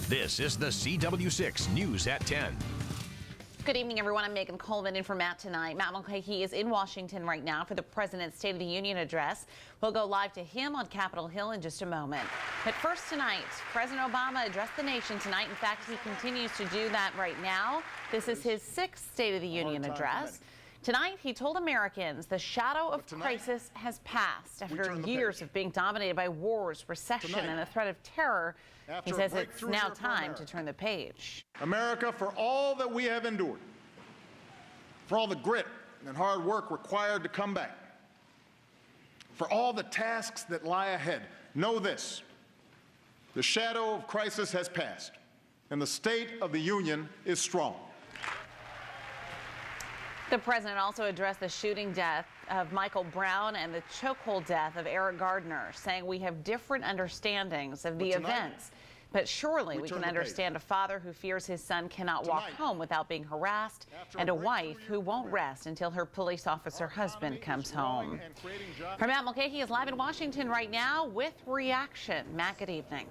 This is the CW6 News at 10. Good evening, everyone. I'm Megan Coleman in for Matt tonight. Matt Mulcahy is in Washington right now for the President's State of the Union address. We'll go live to him on Capitol Hill in just a moment. But first tonight, President Obama addressed the nation tonight. In fact, he continues to do that right now. This is his sixth State of the Union address. Tonight, he told Americans the shadow of crisis has passed. After years of being dominated by wars, recession, and the threat of terror, he says it's now time to turn the page. America, for all that we have endured, for all the grit and hard work required to come back, for all the tasks that lie ahead, know this: the shadow of crisis has passed, and the State of the Union is strong. The president also addressed the shooting death of Michael Brown and the chokehold death of Eric Gardner, saying we have different understandings of the events. But surely we can understand a father who fears his son cannot walk home without being harassed, and a wife who won't rest until her police officer husband comes home. Matt Mulcahy is live in Washington right now with reaction. Matt, good evening.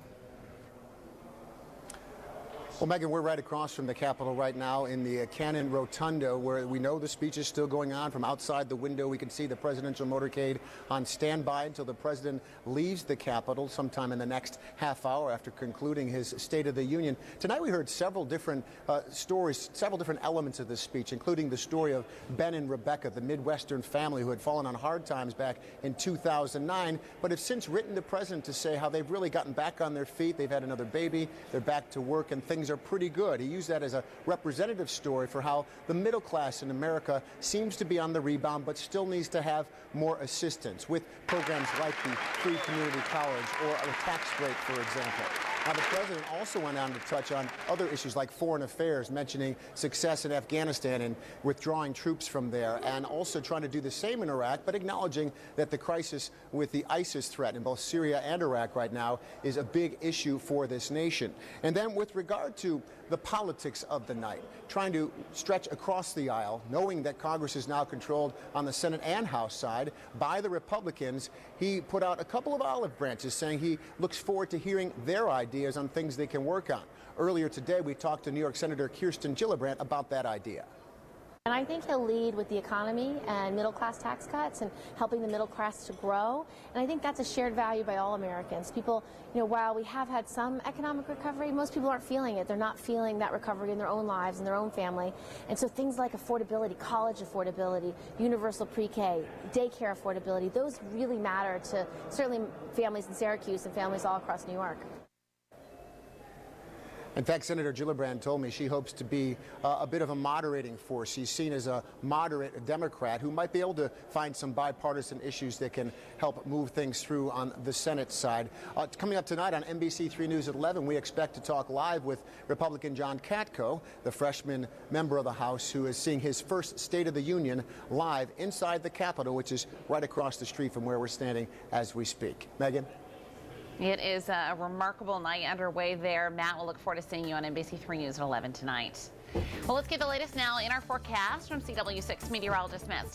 Well, Megan, we're right across from the Capitol right now in the Cannon Rotunda, where we know the speech is still going on. From outside the window, we can see the presidential motorcade on standby until the president leaves the Capitol sometime in the next half hour after concluding his State of the Union. Tonight we heard several different stories, several different elements of this speech, including the story of Ben and Rebecca, the Midwestern family who had fallen on hard times back in 2009, but have since written the president to say how they've really gotten back on their feet. They've had another baby, they're back to work, and things are pretty good. He used that as a representative story for how the middle class in America seems to be on the rebound, but still needs to have more assistance with programs like the free community college or a tax break, for example. Now, the president also went on to touch on other issues like foreign affairs, mentioning success in Afghanistan and withdrawing troops from there, and also trying to do the same in Iraq, but acknowledging that the crisis with the ISIS threat in both Syria and Iraq right now is a big issue for this nation. And then with regard to the politics of the night, trying to stretch across the aisle, knowing that Congress is now controlled on the Senate and House side by the Republicans, he put out a couple of olive branches saying he looks forward to hearing their ideas on things they can work on. Earlier today, we talked to New York Senator Kirsten Gillibrand about that idea. And I think he'll lead with the economy and middle-class tax cuts and helping the middle class to grow. And I think that's a shared value by all Americans. People, while we have had some economic recovery, most people aren't feeling it. They're not feeling that recovery in their own lives and their own family. And so things like affordability, college affordability, universal pre-K, daycare affordability, those really matter to certainly families in Syracuse and families all across New York. In fact, Senator Gillibrand told me she hopes to be a bit of a moderating force. She's seen as a moderate Democrat who might be able to find some bipartisan issues that can help move things through on the Senate side. Coming up tonight on NBC3 News at 11, we expect to talk live with Republican John Katko, the freshman member of the House who is seeing his first State of the Union live inside the Capitol, which is right across the street from where we're standing as we speak. Megan? It is a remarkable night underway there. Matt, we'll look forward to seeing you on NBC3 News at 11 tonight. Well, let's get the latest now in our forecast from CW6 meteorologist Matt.